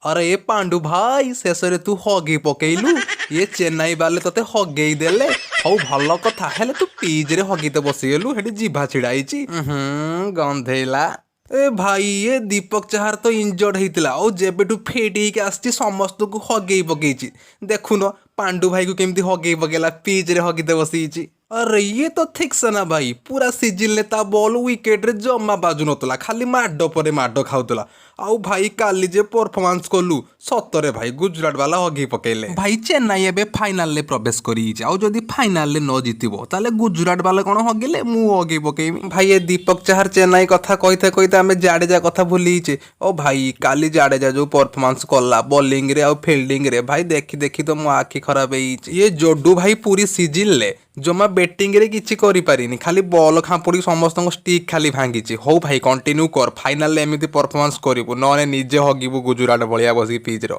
अरे ए पांडु भाई शेष तू हगी पकेलु ये चेन्नई बाले तते हगेई देले हौ भल कथा हेले तू पिज रे हगीते बसीगलु हेटी जिभा छिड़ाई गंधेला। ए भाई ये दीपक चाहार तो इंजर्ड होता और जेबेठू फेटी के आसी समस्त को हगेई पकई देखुन पांडु भाई को केमती हगेई पकेला पिच रे हगीते बसी। अरे ये तो ठीक से ना भाई पूरा सीजन ले ता बॉल विकेट रे जमा बाजू नतला खाली माड पर माड खाऊला आउ भाई काली जे परफॉर्मेंस कलु सतरे भाई गुजरात वाला हगी पकेले भाई चेन्नई एबे फाइनल ले प्रवेश करी आउ जदी फाइनल ले न जीतिबो ताले गुजरात वाला कोन हगिले मु हगी पकेमी भाई ये दीपक चाहर चेन्नई कथा कहिते कहिते आमे जाडेजा कथा भूलीचे ओ भाई काली जाडेजा जो परफॉर्मेंस कला बॉलिंग रे आउ फील्डिंग रे भाई देखी देखी तो मो आखि खराब होईचे ये जोडू भाई पूरी सीजन ले जमा बैटिंग रे किछि करि पारिनी खाली बॉल खापुड़ी समस्त स्टिक खाली भांगी हो भाई कंटिन्यू कर फाइनल एमती परफॉर्मेंस करू नने निजे हगिबू गुजरात भलिया बसी पिच रो।